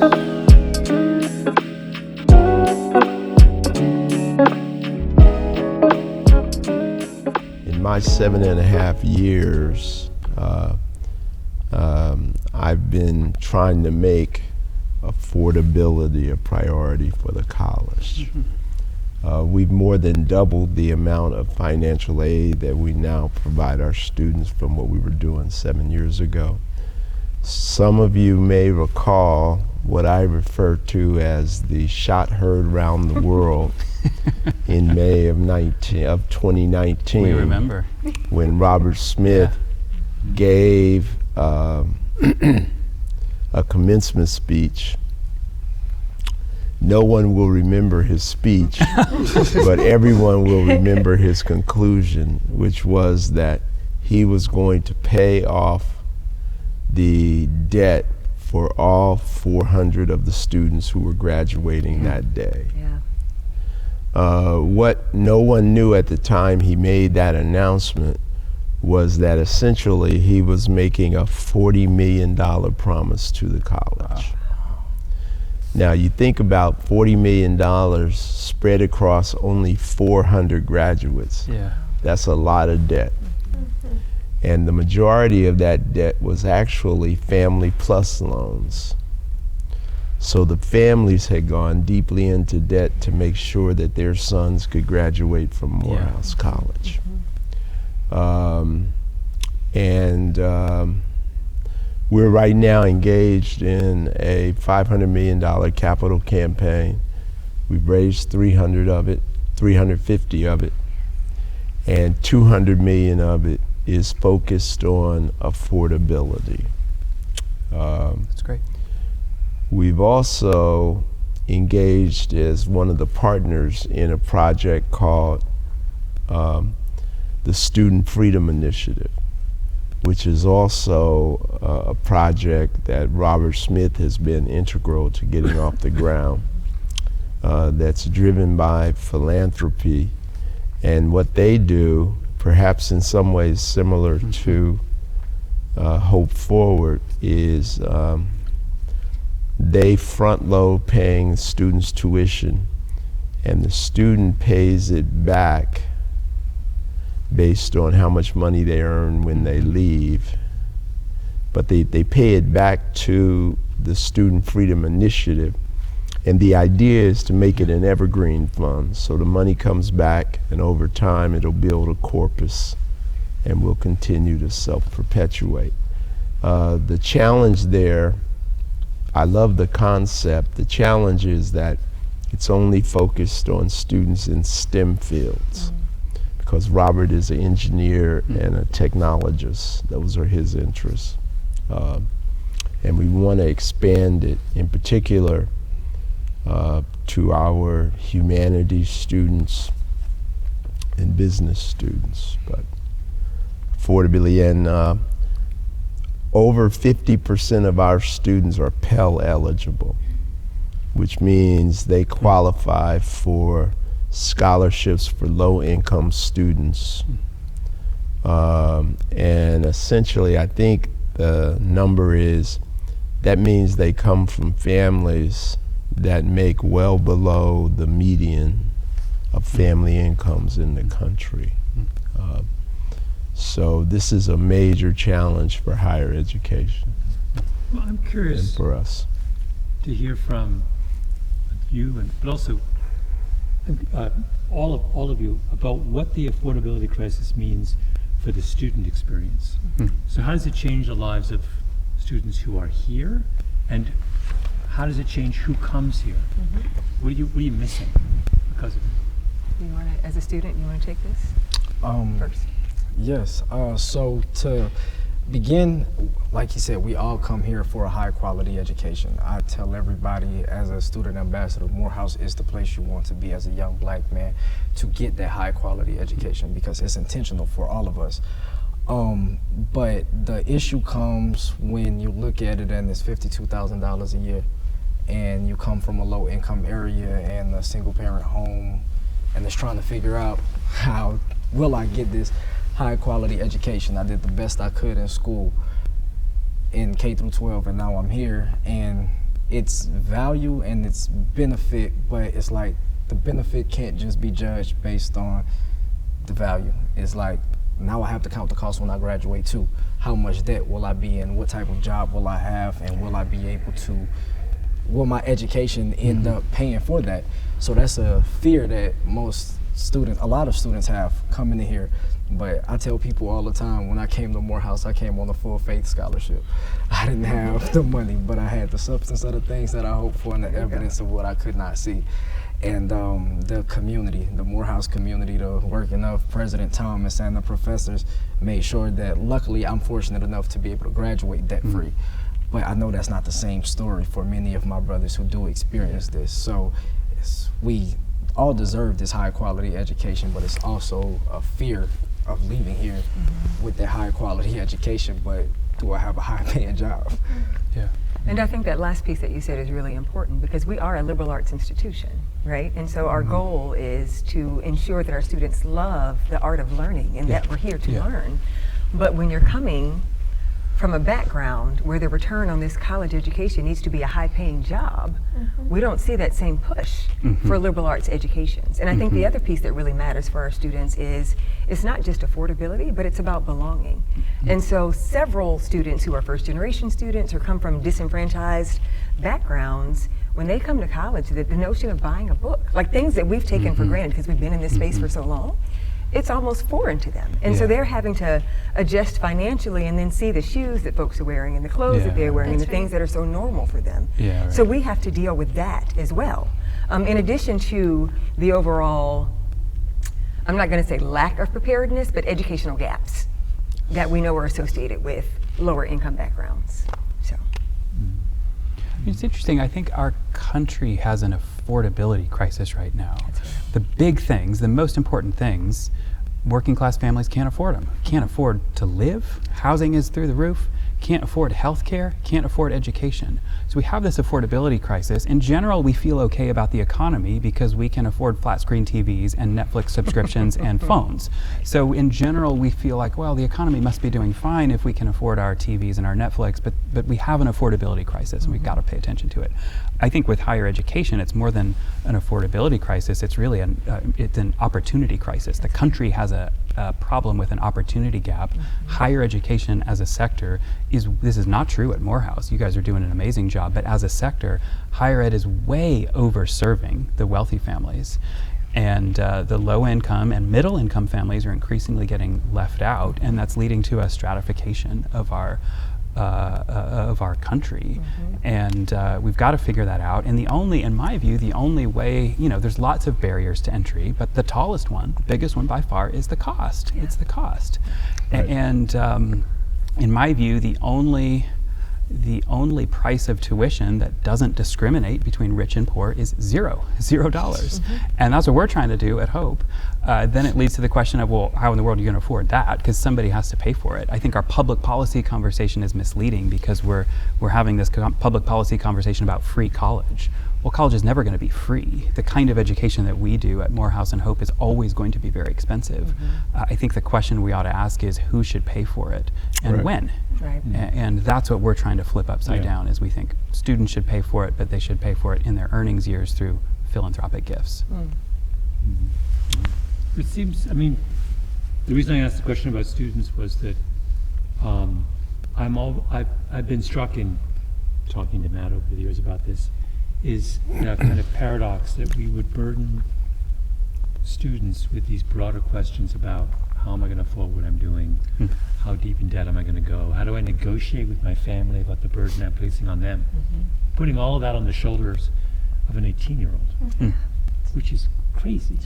In my 7.5 years, I've been trying to make affordability a priority for the college. We've more than doubled the amount of financial aid that we now provide our students from what we were doing 7 years ago. Some of you may recall what I refer to as the shot heard round the world in May of 2019. We remember. When Robert Smith gave a commencement speech. No one will remember his speech, but everyone will remember his conclusion, which was that he was going to pay off the debt for all 400 of the students who were graduating that day. What no one knew at the time he made that announcement was that essentially he was making a $40 million promise to the college. Now you think about $40 million spread across only 400 graduates. That's a lot of debt. And the majority of that debt was actually Family Plus loans. So the families had gone deeply into debt to make sure that their sons could graduate from Morehouse College. We're right now engaged in a $500 million capital campaign. We've raised 350 of it, and 200 million of it is focused on affordability. That's great. We've also engaged as one of the partners in a project called the Student Freedom Initiative, which is also a project that Robert Smith has been integral to getting off the ground, that's driven by philanthropy. And what they do, perhaps in some ways similar to Hope Forward, is they front load paying students' tuition, and the student pays it back based on how much money they earn when they leave. But they pay it back to the Student Freedom Initiative. And the idea is to make it an evergreen fund. So the money comes back, and over time it'll build a corpus and will continue to self-perpetuate. The challenge there, I love the concept. The challenge is that it's only focused on students in STEM fields. Because Robert is an engineer and a technologist. Those are his interests. And we want to expand it, in particular, to our humanities students and business students. But affordability, and over 50% of our students are Pell eligible, which means they qualify for scholarships for low-income students. And essentially, I think the number is, that means they come from families that make well below the median of family incomes in the country. So this is a major challenge for higher education. Well, I'm curious and for us to hear from you, but also all of you, about what the affordability crisis means for the student experience. So how does it change the lives of students who are here, and how does it change who comes here? What are you missing because of it? You want to, as a student, you want to take this first? Yes. So to begin, like you said, we all come here for a high quality education. I tell everybody as a student ambassador, Morehouse is the place you want to be as a young black man to get that high quality education, because it's intentional for all of us. But the issue comes when you look at it and it's $52,000 a year, and you come from a low income area and a single parent home, and it's trying to figure out, how will I get this high quality education? I did the best I could in school in K through 12, and now I'm here, and its value and its benefit, but it's like the benefit can't just be judged based on the value. It's like, now I have to count the cost when I graduate too. How much debt will I be in? What type of job will I have? And will I be able to, will my education end up paying for that? So that's a fear that a lot of students have coming in here. But I tell people all the time, when I came to Morehouse, I came on a full faith scholarship. I didn't have the money, but I had the substance of the things that I hoped for and the evidence of what I could not see. And the community, the Morehouse community, the working of President Thomas and the professors made sure that, luckily, I'm fortunate enough to be able to graduate debt-free. But I know that's not the same story for many of my brothers who do experience this. So we all deserve this high-quality education, but it's also a fear of leaving here with that high-quality education, but do I have a high-paying job? Yeah. And I think that last piece that you said is really important, because we are a liberal arts institution, right? And so our goal is to ensure that our students love the art of learning and that we're here to learn. But when you're coming from a background where the return on this college education needs to be a high-paying job, we don't see that same push for liberal arts educations. And I think the other piece that really matters for our students is it's not just affordability, but it's about belonging. And so several students who are first-generation students or come from disenfranchised backgrounds, when they come to college, the notion of buying a book, like things that we've taken for granted because we've been in this space for so long, it's almost foreign to them. And so they're having to adjust financially and then see the shoes that folks are wearing and the clothes that they're wearing and the things that are so normal for them. So we have to deal with that as well. In addition to the overall, I'm not gonna say lack of preparedness, but educational gaps that we know are associated with lower income backgrounds, so. It's interesting, I think our country has an affordability crisis right now. The big things, the most important things, working class families can't afford them. Can't afford to live, housing is through the roof, can't afford health care, can't afford education. So we have this affordability crisis. In general, we feel okay about the economy because we can afford flat screen TVs and Netflix subscriptions and phones. So in general, we feel like, well, the economy must be doing fine if we can afford our TVs and our Netflix, but we have an affordability crisis and we've got to pay attention to it. I think with higher education, it's more than an affordability crisis, it's really it's an opportunity crisis. The country has a problem with an opportunity gap. Higher education as a sector this is not true at Morehouse. You guys are doing an amazing job, but as a sector, higher ed is way over serving the wealthy families. And the low income and middle income families are increasingly getting left out, and that's leading to a stratification of our country. And we've got to figure that out. And in my view, the only way, there's lots of barriers to entry, but the tallest one, the biggest one by far, is the cost. It's the cost. Right. And in my view, the only price of tuition that doesn't discriminate between rich and poor is $0. And that's what we're trying to do at Hope. Then it leads to the question of, well, how in the world are you going to afford that? Because somebody has to pay for it. I think our public policy conversation is misleading because we're having this public policy conversation about free college. Well, college is never going to be free. The kind of education that we do at Morehouse and Hope is always going to be very expensive. I think the question we ought to ask is who should pay for it and when? And that's what we're trying to flip upside down, is we think students should pay for it, but they should pay for it in their earnings years through philanthropic gifts. It seems, the reason I asked the question about students was that I've been struck in talking to Matt over the years about this, is that kind of paradox that we would burden students with these broader questions about how am I going to afford what I'm doing, how deep in debt am I going to go, how do I negotiate with my family about the burden I'm placing on them, putting all of that on the shoulders of an 18-year-old, which is crazy.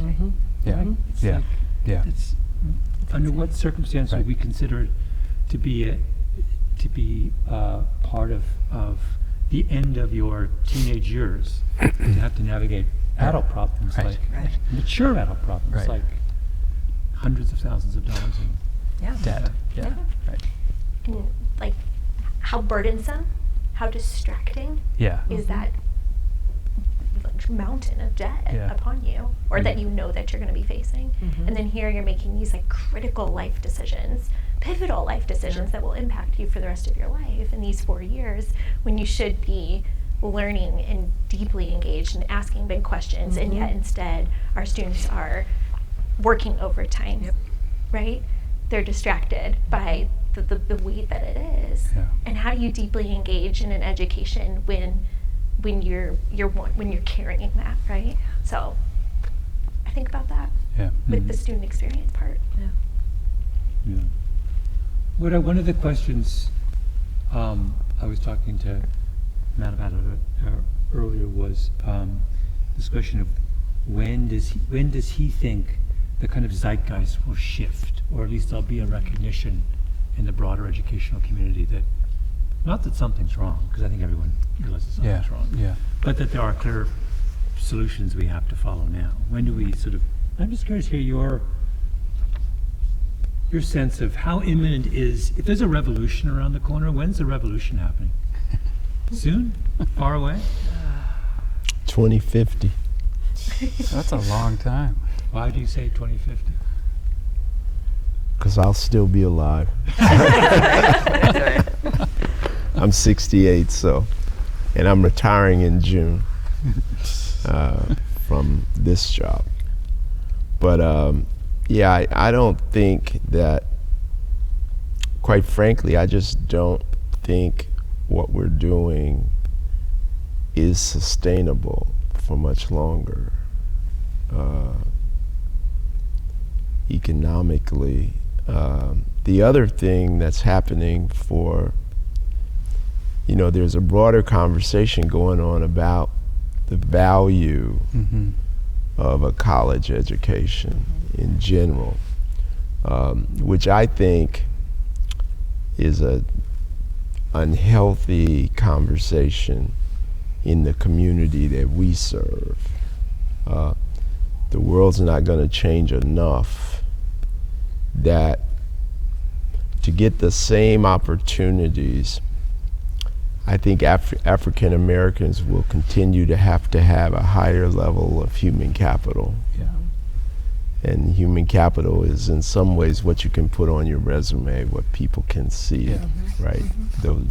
Right? It's like, it's, under what circumstance would we consider it to be part of the end of your teenage years, to have to navigate adult problems, like mature adult problems, like hundreds of thousands of dollars in debt. Like, how burdensome, how distracting is that mountain of debt upon you, or that you know that you're going to be facing. And then here you're making these like critical life decisions, pivotal life decisions that will impact you for the rest of your life in these 4 years, when you should be learning and deeply engaged and asking big questions, and yet instead our students are working overtime, right? They're distracted by the weight that it is. Yeah. And how do you deeply engage in an education when you're carrying that, right? So I think about that with the student experience part. Yeah. One of the questions I was talking to Matt about earlier was this question of when does he think the kind of zeitgeist will shift, or at least there'll be a recognition in the broader educational community that, not that something's wrong, because I think everyone realizes something's wrong, but that there are clear solutions we have to follow now. When do we sort of, I'm just curious to hear your sense of how imminent is, if there's a revolution around the corner, when's the revolution happening? Soon? Far away? 2050. That's a long time. Why do you say 2050? Because I'll still be alive. I'm 68, so, and I'm retiring in June from this job. But yeah, I don't think that, quite frankly, I just don't think what we're doing is sustainable for much longer. Economically. The other thing that's happening there's a broader conversation going on about the value of a college education in general, which I think is a unhealthy conversation in the community that we serve. The world's not going to change enough that to get the same opportunities, I think African Americans will continue to have a higher level of human capital. And human capital is in some ways what you can put on your resume, what people can see, right?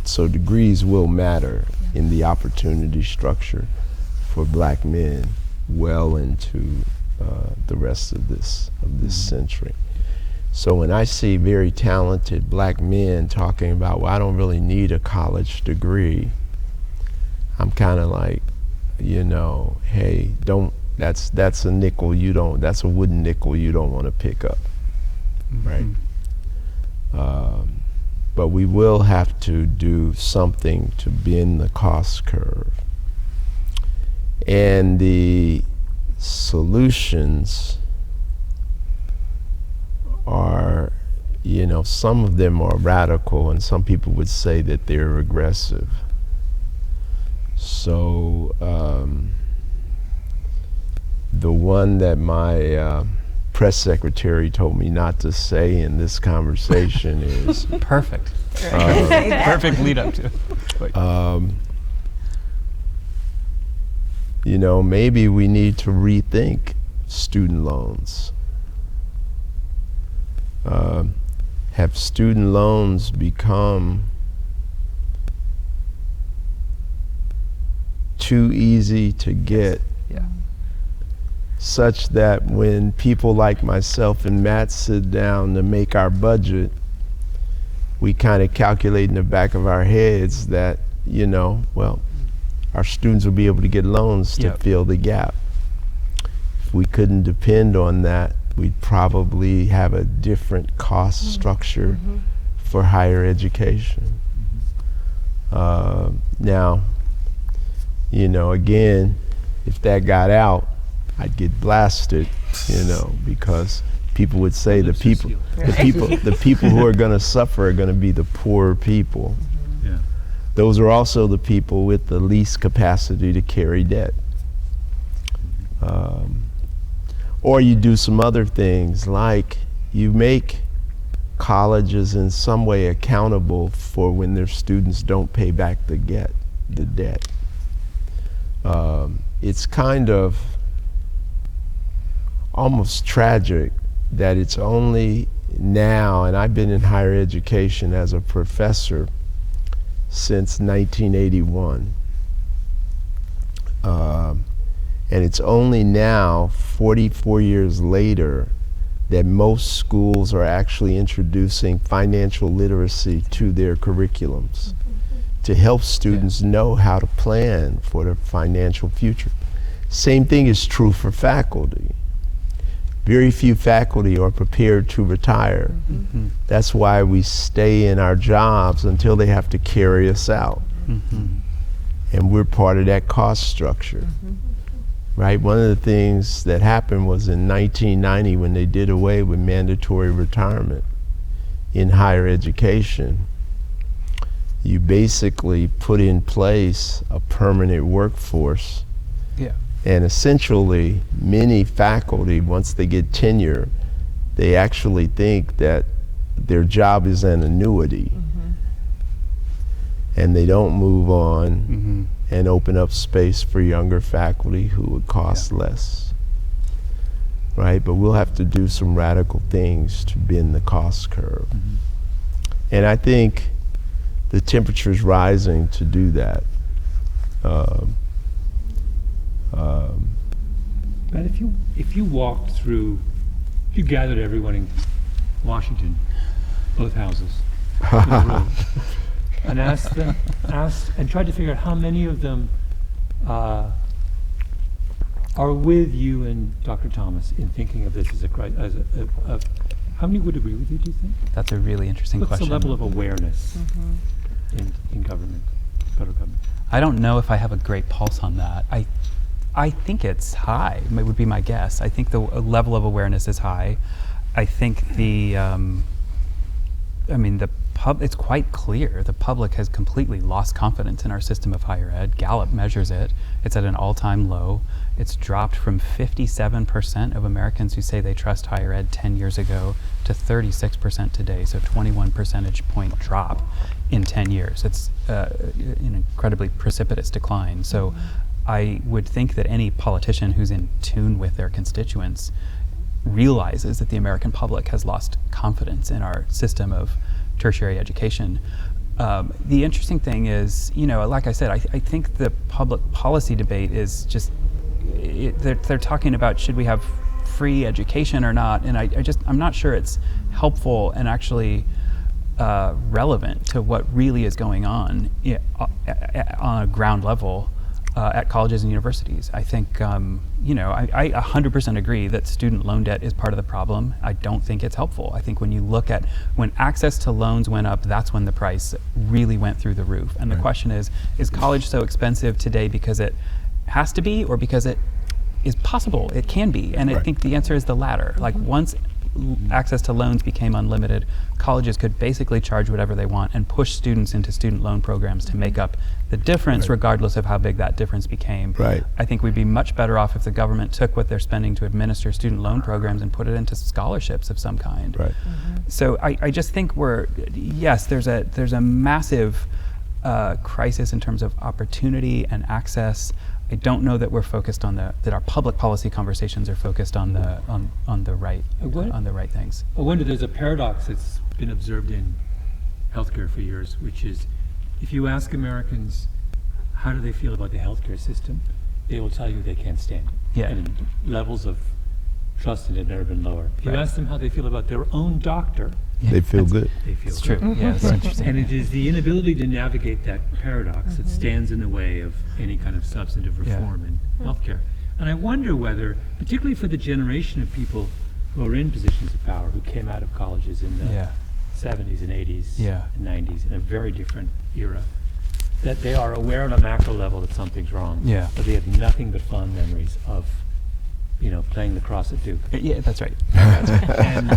So degrees will matter in the opportunity structure for black men well into the rest of this century. So when I see very talented black men talking about, well, I don't really need a college degree, I'm kind of like, hey, that's a nickel that's a wooden nickel you don't want to pick up, right? But we will have to do something to bend the cost curve. And the solutions are, some of them are radical, and some people would say that they're regressive. So the one that my press secretary told me not to say in this conversation is perfect. Perfect lead up to it. Maybe we need to rethink student loans. Have student loans become too easy to get, such that when people like myself and Matt sit down to make our budget, we kind of calculate in the back of our heads that, our students will be able to get loans to fill the gap. If we couldn't depend on that, we'd probably have a different cost structure for higher education. Now, again, if that got out, I'd get blasted, because people would say the people who are going to suffer are going to be the poorer people. Those are also the people with the least capacity to carry debt. Or you do some other things, like you make colleges in some way accountable for when their students don't pay back the debt. It's kind of almost tragic that it's only now, and I've been in higher education as a professor since 1981, And it's only now, 44 years later, that most schools are actually introducing financial literacy to their curriculums to help students know how to plan for their financial future. Same thing is true for faculty. Very few faculty are prepared to retire. That's why we stay in our jobs until they have to carry us out. And we're part of that cost structure. Right? One of the things that happened was in 1990 when they did away with mandatory retirement in higher education, you basically put in place a permanent workforce. And essentially, many faculty, once they get tenure, they actually think that their job is an annuity. And they don't move on and open up space for younger faculty who would cost less. Right? But we'll have to do some radical things to bend the cost curve. And I think the temperature's rising to do that. But if you walked through, if you gathered everyone in Washington, both houses, in a room, and asked and tried to figure out how many of them are with you and Dr. Thomas in thinking of this as how many would agree with you, do you think? That's a really interesting What's question. the level of awareness in government, federal government? I don't know if I have a great pulse on that. I think it's high, it would be my guess. I think the level of awareness is high. I think it's quite clear the public has completely lost confidence in our system of higher ed. Gallup measures it. It's at an all-time low. It's dropped from 57% of Americans who say they trust higher ed 10 years ago to 36% today, so 21 percentage point drop in 10 years. It's an incredibly precipitous decline. So I would think that any politician who's in tune with their constituents realizes that the American public has lost confidence in our system of tertiary education. The interesting thing is, like I said, I think the public policy debate is just, they're talking about should we have free education or not, and I'm not sure it's helpful and actually relevant to what really is going on on a ground level at colleges and universities. I think, I 100% agree that student loan debt is part of the problem. I don't think it's helpful. I think when you look at when access to loans went up, that's when the price really went through the roof. And the question is college so expensive today because it has to be, or because it is possible, it can be? And I think the answer is the latter. Like once access to loans became unlimited, colleges could basically charge whatever they want and push students into student loan programs to make up the difference, regardless of how big that difference became. I think we'd be much better off if the government took what they're spending to administer student loan programs and put it into scholarships of some kind. So I just think there's a massive crisis in terms of opportunity and access. I don't know that we're focused on that our public policy conversations are focused on the right things. I wonder, there's a paradox that's been observed in healthcare for years, which is if you ask Americans how do they feel about the healthcare system, they will tell you they can't stand it. And levels of trust in it have never been lower. If you ask them how they feel about their own doctor, they feel good. They feel It's good. true. Yeah, it's interesting. And it is the inability to navigate that paradox that stands in the way of any kind of substantive reform in healthcare. And I wonder whether, particularly for the generation of people who are in positions of power, who came out of colleges in the 70s and 80s and 90s in a very different era, that they are aware on a macro level that something's wrong. But they have nothing but fond memories of playing lacrosse at Duke. Yeah, that's right. And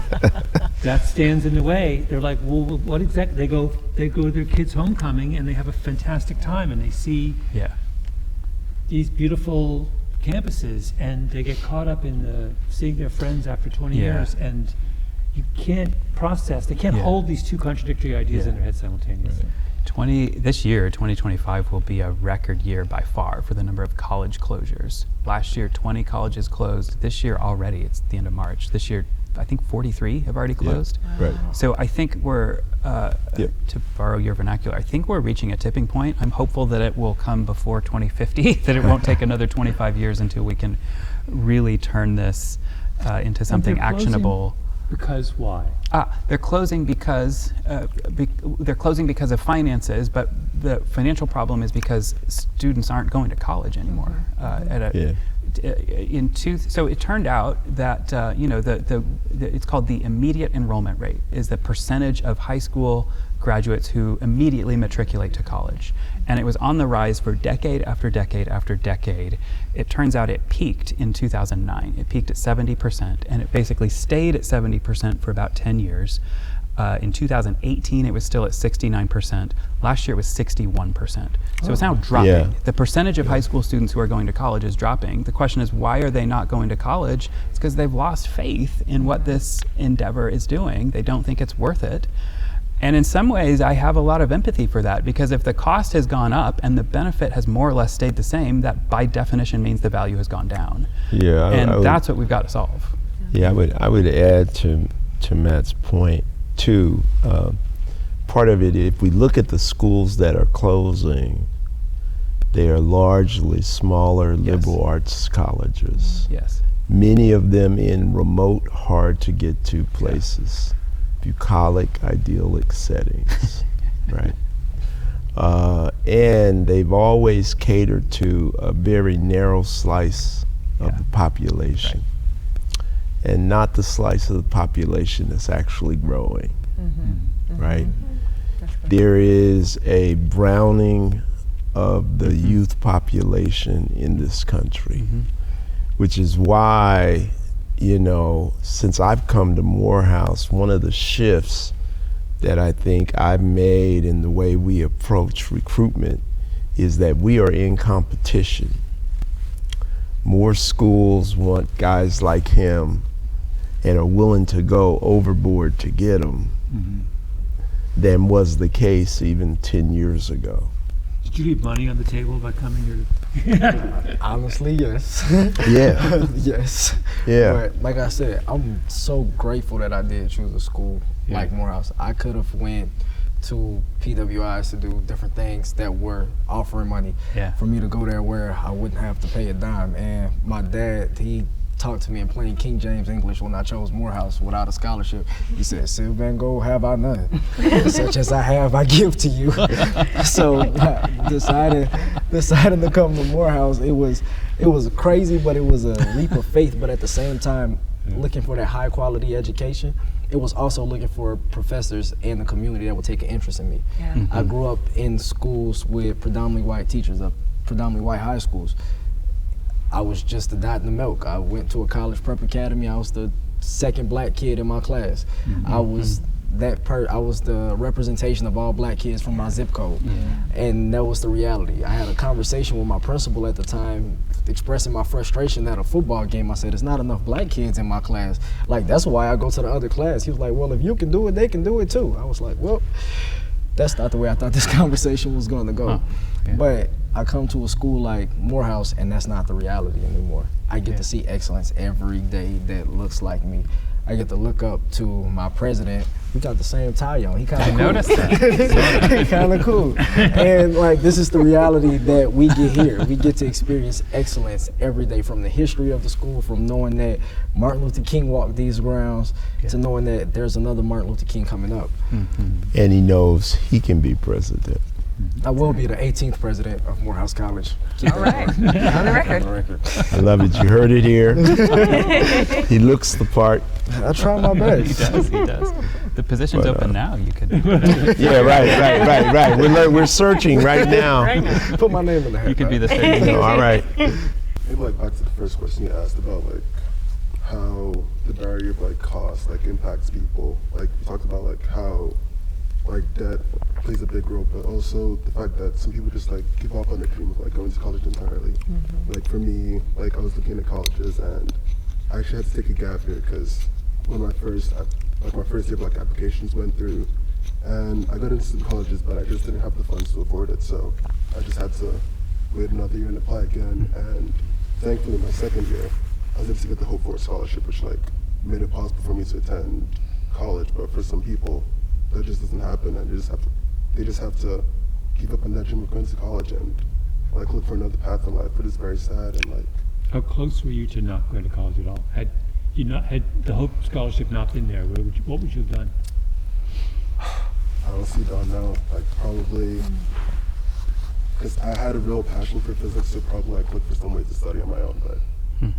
that stands in the way. They're like, well, what exactly? They go to their kids' homecoming and they have a fantastic time and they see these beautiful campuses and they get caught up in seeing their friends after 20 years, and you can't process. They can't hold these two contradictory ideas in their head simultaneously. This year, 2025, will be a record year by far for the number of college closures. Last year, 20 colleges closed. This year already, it's the end of March. This year, I think 43 have already closed. Right. So I think we're, to borrow your vernacular, I think we're reaching a tipping point. I'm hopeful that it will come before 2050, that it won't take another 25 years until we can really turn this into something they're closing actionable. Because why? They're closing because of finances, but the financial problem is because students aren't going to college anymore. So it turned out that it's called the immediate enrollment rate, is the percentage of high school graduates who immediately matriculate to college. And it was on the rise for decade after decade after decade. It turns out it peaked in 2009. It peaked at 70%, and it basically stayed at 70% for about 10 years. In 2018, it was still at 69%. Last year, it was 61%. So it's now dropping. Yeah. The percentage of high school students who are going to college is dropping. The question is, why are they not going to college? It's because they've lost faith in what this endeavor is doing. They don't think it's worth it. And in some ways, I have a lot of empathy for that, because if the cost has gone up and the benefit has more or less stayed the same, that by definition means the value has gone down. Yeah, and that's what we've got to solve. Yeah, I would add to Matt's point too. Part of it, if we look at the schools that are closing, they are largely smaller liberal arts colleges. Yes. Many of them in remote, hard to get to places. Bucolic, idyllic settings, right? And they've always catered to a very narrow slice of the population, and not the slice of the population that's actually growing, right? There is a browning of the youth population in this country, which is why, since I've come to Morehouse, one of the shifts that I think I've made in the way we approach recruitment is that we are in competition. More schools want guys like him and are willing to go overboard to get them than was the case even 10 years ago. Did you leave money on the table by coming here? Honestly, yes. Yeah. Yes. Yeah. But like I said, I'm so grateful that I did choose a school like Morehouse. I could have went to PWIs to do different things that were offering money for me to go there where I wouldn't have to pay a dime. And my dad, he talked to me in plain King James English when I chose Morehouse without a scholarship. He said, "Sylvan Van Gogh, have I none? Such as I have, I give to you." So deciding to come to Morehouse, it was crazy, but it was a leap of faith. But at the same time, looking for that high quality education, it was also looking for professors in the community that would take an interest in me. I grew up in schools with predominantly white teachers, predominantly white high schools. I was just a dot in the milk. I went to a college prep academy. I was the second black kid in my class. I was I was the representation of all black kids from my zip code. And that was the reality. I had a conversation with my principal at the time, expressing my frustration at a football game. I said, "There's not enough black kids in my class. Like, that's why I go to the other class." He was like, "Well, if you can do it, they can do it too." I was like, well, that's not the way I thought this conversation was going to go. But I come to a school like Morehouse, and that's not the reality anymore. I get to see excellence every day that looks like me. I get to look up to my president. We got the same tie on. He kind of cool. I noticed that. He kind of cool. And like, this is the reality that we get here. We get to experience excellence every day, from the history of the school, from knowing that Martin Luther King walked these grounds to knowing that there's another Martin Luther King coming up. And he knows he can be president. I will be the 18th president of Morehouse College. All right, on the record. I love it. You heard it here. He looks the part. I try my best. He does. The position's open now. You could. Yeah, right. We're searching right now. Put my name in the hat. You could be the All right. Maybe back to the first question you asked about how the barrier of cost impacts people. You talked about how debt plays a big role, but also the fact that some people just give up on their dream of going to college entirely. For me, I was looking at colleges, and I actually had to take a gap year because when my first year of applications went through, and I got into some colleges, but I just didn't have the funds to afford it, so I just had to wait another year and apply again. And thankfully, my second year, I was able to get the Hope for Scholarship, which made it possible for me to attend college. But for some people, that just doesn't happen, and they just have to give up on that dream of going to college and like look for another path in life. But it's very sad. And like, How close were you to not going to college at all? Had the Hope Scholarship not been there, what would you have done? I honestly don't know. Like probably, because I had a real passion for physics, so probably like look for some way to study on my own. But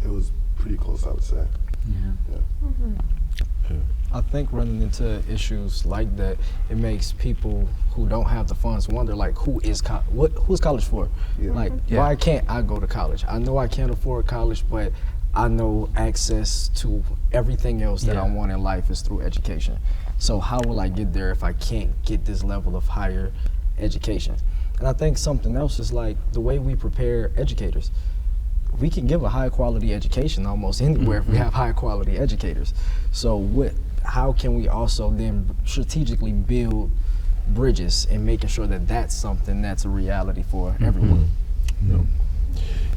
it was pretty close, I would say. Yeah. I think running into issues like that, it makes people who don't have the funds wonder, like, who's college for? Yeah. Like, why can't I go to college? I know I can't afford college, but I know access to everything else that I want in life is through education. So how will I get there if I can't get this level of higher education? And I think something else is like the way we prepare educators. We can give a high quality education almost anywhere if we have high quality educators. So how can we also then strategically build bridges and making sure that that's something that's a reality for everyone?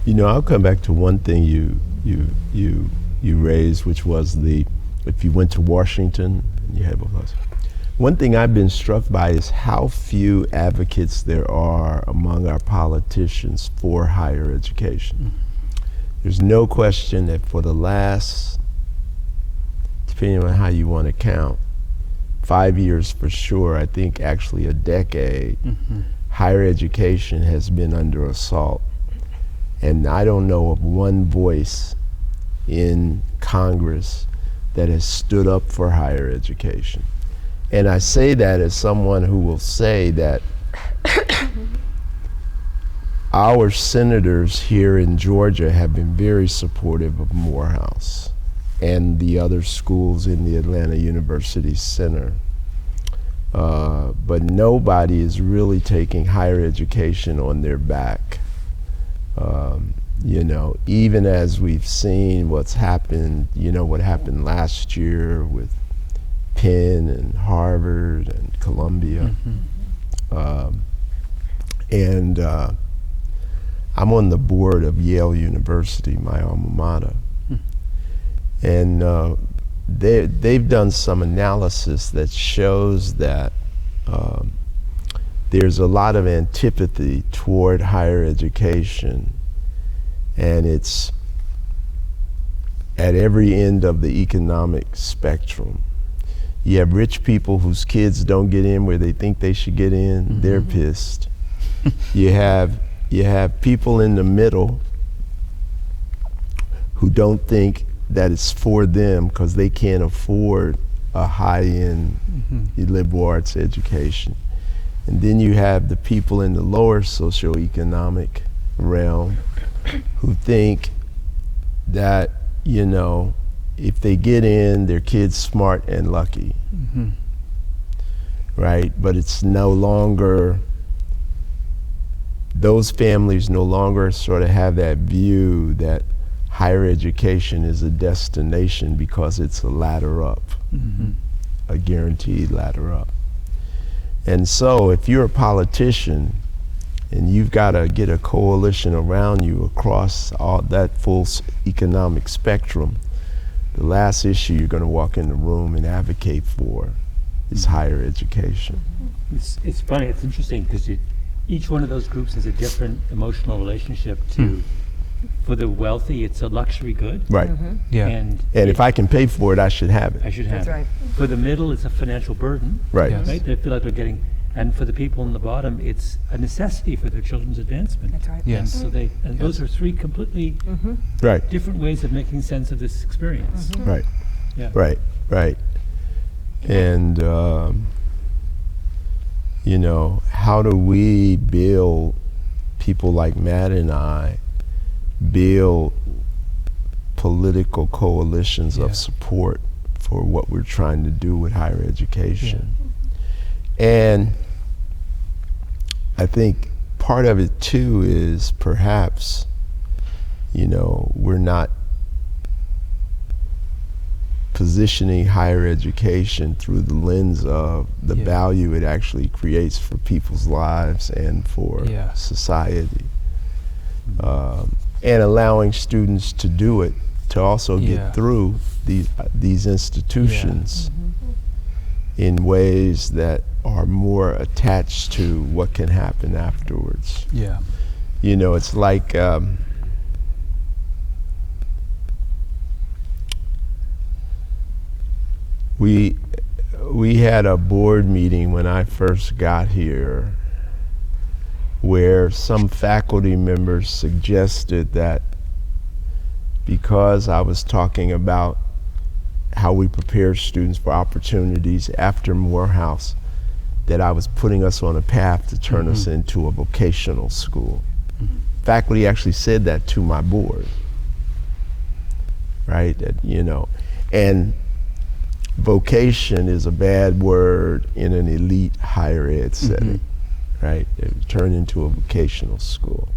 You know, I'll come back to one thing you raised, which was if you went to Washington, you had both those. One thing I've been struck by is how few advocates there are among our politicians for higher education. There's no question that for the last, depending on how you want to count, 5 years for sure, I think actually a decade, higher education has been under assault. And I don't know of one voice in Congress that has stood up for higher education. And I say that as someone who will say that our senators here in Georgia have been very supportive of Morehouse and the other schools in the Atlanta University Center. But nobody is really taking higher education on their back. You know, even as we've seen what's happened, you know, what happened last year with Penn and Harvard and Columbia. I'm on the board of Yale University, my alma mater. And they've done some analysis that shows that there's a lot of antipathy toward higher education, and it's at every end of the economic spectrum. You have rich people whose kids don't get in where they think they should get in, they're pissed. You have people in the middle who don't think that it's for them because they can't afford a high-end liberal arts education. And then you have the people in the lower socioeconomic realm who think that, you know, if they get in, their kid's smart and lucky, right? But it's no longer, those families no longer sort of have that view that higher education is a destination because it's a ladder up, a guaranteed ladder up. And so if you're a politician and you've got to get a coalition around you across all that full economic spectrum, the last issue you're going to walk in the room and advocate for is higher education. It's funny, it's interesting because each one of those groups has a different emotional relationship to, for the wealthy, it's a luxury good. Right. And if I can pay for it, I should have it. I should have That's right. it. For the middle, it's a financial burden. Right. Yes. Right? They feel like they're getting, and for the people on the bottom, it's a necessity for their children's advancement. That's right. Yes. And so those are three completely Right. different ways of making sense of this experience. Right. Yeah. Right. And you know, how do we build, people like Matt and I, build political coalitions of support for what we're trying to do with higher education? And I think part of it too is perhaps, you know, we're not positioning higher education through the lens of the value it actually creates for people's lives and for society. And allowing students to do it, to also get through these institutions in ways that are more attached to what can happen afterwards. Yeah. You know, it's like we had a board meeting when I first got here where some faculty members suggested that because I was talking about how we prepare students for opportunities after Morehouse, that I was putting us on a path to turn us into a vocational school. Faculty actually said that to my board, right? That, you know, and vocation is a bad word in an elite higher ed setting, right? It turned into a vocational school.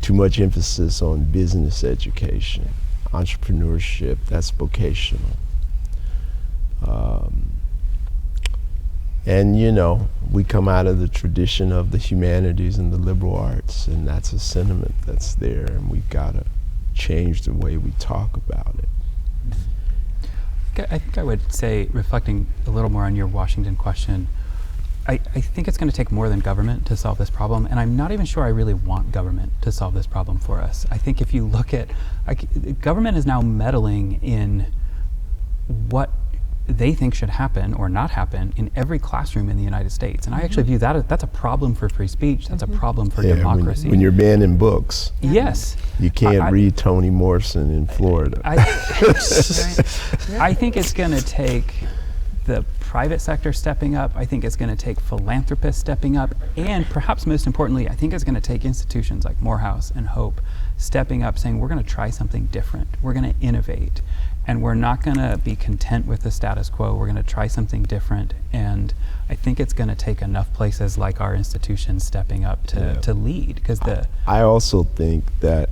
Too much emphasis on business education, entrepreneurship, that's vocational. And you know, we come out of the tradition of the humanities and the liberal arts, and that's a sentiment that's there, and we've got to change the way we talk about it. I think I would say, reflecting a little more on your Washington question, I think it's going to take more than government to solve this problem, and I'm not even sure I really want government to solve this problem for us. I think if you look at, government is now meddling in what they think should happen or not happen in every classroom in the United States. And I actually view that as, that's a problem for free speech, that's a problem for democracy. When you're banning books. Yes. You can't read Toni Morrison in Florida. I think it's going to take the private sector stepping up. I think it's going to take philanthropists stepping up. And perhaps most importantly, I think it's going to take institutions like Morehouse and Hope stepping up, saying we're going to try something different. We're going to innovate. And we're not going to be content with the status quo. We're going to try something different. And I think it's going to take enough places like our institutions stepping up to lead. Because I also think that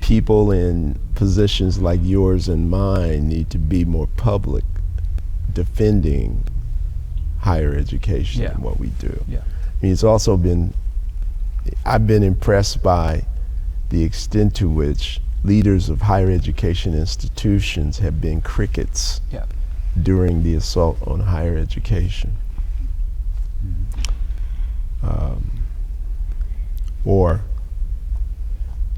people in positions like yours and mine need to be more public defending higher education and what we do. I mean, it's also been, I've been impressed by the extent to which leaders of higher education institutions have been crickets during the assault on higher education. Or,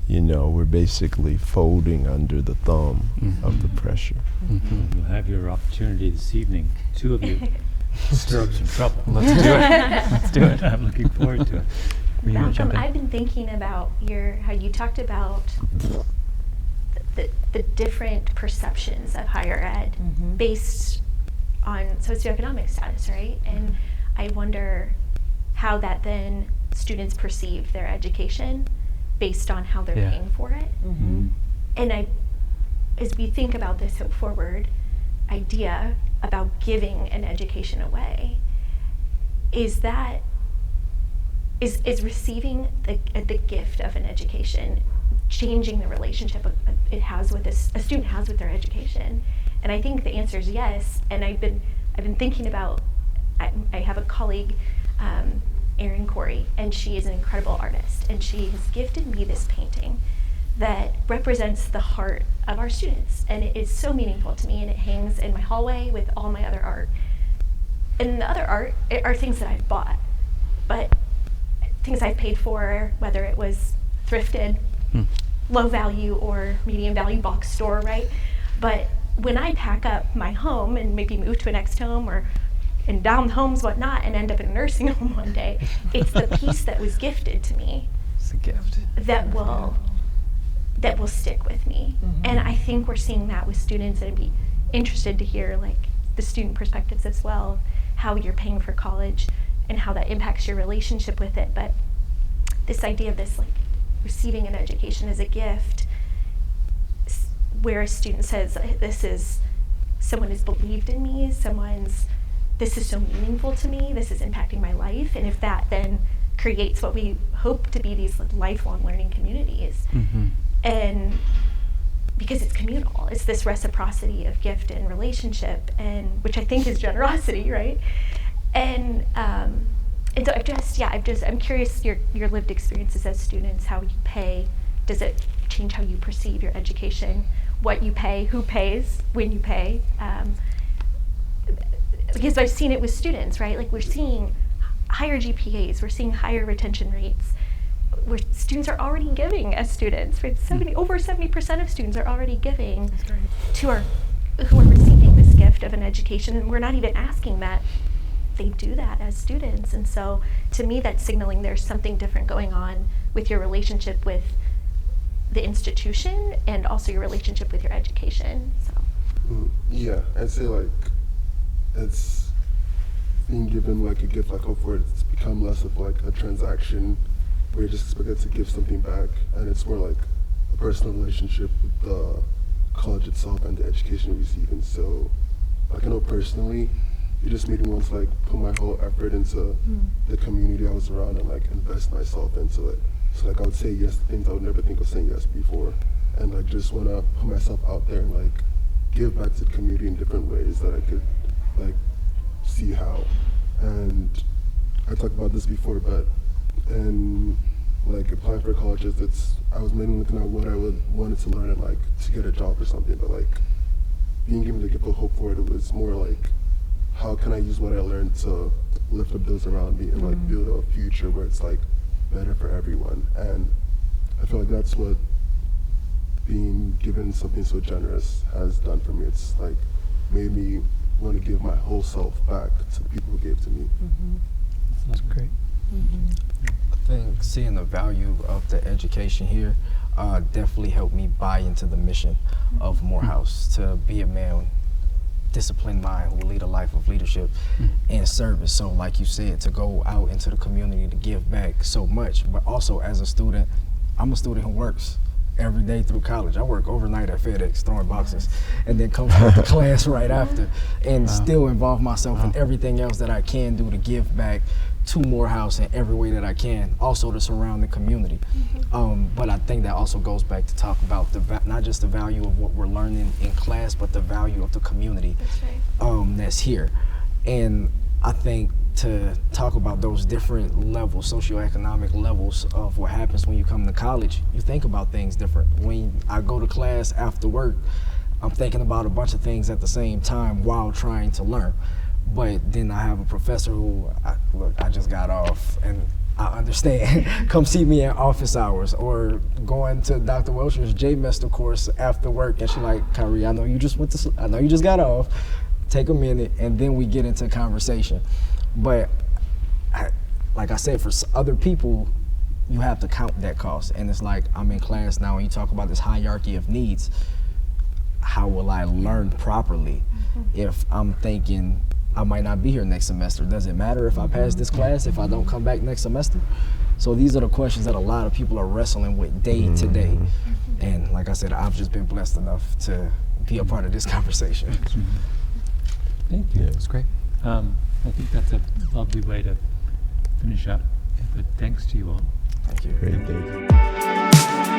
you know, we're basically folding under the thumb of the pressure. You'll have your opportunity this evening, two of you, to stir up some trouble. Let's do it. Let's do it. I'm looking forward to it. Malcolm, I've been thinking about how you talked about the different perceptions of higher ed based on socioeconomic status, right? And I wonder how that then students perceive their education based on how they're paying for it. And as we think about this Hope Forward idea about giving an education away, is receiving the gift of an education changing the relationship a student has with their education? And I think the answer is yes. And I've been thinking about, I have a colleague, Erin Corey, and she is an incredible artist, and she has gifted me this painting that represents the heart of our students, and it is so meaningful to me, and it hangs in my hallway with all my other art. And the other art are things that I've bought, but things I've paid for, whether it was thrifted, low value or medium value box store, right? But when I pack up my home and maybe move to a next home and down homes, whatnot, and end up in a nursing home one day, it's the piece that was gifted to me. It's a gift. That will stick with me. And I think we're seeing that with students, and I'd be interested to hear like the student perspectives as well, how you're paying for college and how that impacts your relationship with it. But this idea of this like receiving an education as a gift, where a student says, someone has believed in me, this is so meaningful to me, this is impacting my life, and if that then creates what we hope to be these lifelong learning communities. And because it's communal, it's this reciprocity of gift and relationship, and which I think is generosity, right? And so I'm curious your lived experiences as students, how you pay Does it change how you perceive your education, what you pay, who pays, when you pay? Because I've seen it with students, right? Like we're seeing higher GPAs, we're seeing higher retention rates, where students are already giving as students, right? Over 70% of students are already giving to who are receiving this gift of an education, and we're not even asking that. They do that as students. And so to me, that's signaling there's something different going on with your relationship with the institution and also your relationship with your education. So Yeah, I'd say like it's being given like a gift, like hopefully it's become less of like a transaction where you're just expected to give something back, and it's more like a personal relationship with the college itself and the education you're receiving. So like I know personally, it just made me want to like put my whole effort into the community I was around and like invest myself into it. So like I would say yes to things I would never think of saying yes before, and like just want to put myself out there and like give back to the community in different ways that I could like see how. And I talked about this before, but in like applying for colleges, I was mainly looking at what I wanted to learn and like to get a job or something, but like being given the gift of hope for it was more like how can I use what I learned to lift up those around me and like build a future where it's like better for everyone. And I feel like that's what being given something so generous has done for me. It's like made me want to give my whole self back to the people who gave to me. That's great. I think seeing the value of the education here definitely helped me buy into the mission of Morehouse, to be a man, disciplined mind who will lead a life of leadership and service. So like you said, to go out into the community to give back so much, but also as a student, I'm a student who works every day through college. I work overnight at FedEx throwing boxes and then come to class right after, and still involve myself in everything else that I can do to give back to Morehouse in every way that I can, also the surrounding community. But I think that also goes back to talk about not just the value of what we're learning in class, but the value of the community that's here. And I think to talk about those different levels, socioeconomic levels of what happens when you come to college, you think about things different. When I go to class after work, I'm thinking about a bunch of things at the same time while trying to learn. But then I have a professor who, I just got off and I understand, come see me at office hours, or going to Dr. Welcher's J-Mester course after work, and she's like, Kyrie, I know you just got off, take a minute, and then we get into conversation. But like I said, for other people, you have to count that cost. And it's like, I'm in class now and you talk about this hierarchy of needs. How will I learn properly if I'm thinking I might not be here next semester? Does it matter if I pass this class if I don't come back next semester? So these are the questions that a lot of people are wrestling with day to day. And like I said, I've just been blessed enough to be a part of this conversation. Thank you. That's great. I think that's a lovely way to finish up. But thanks to you all. Thank you. Great, thank you.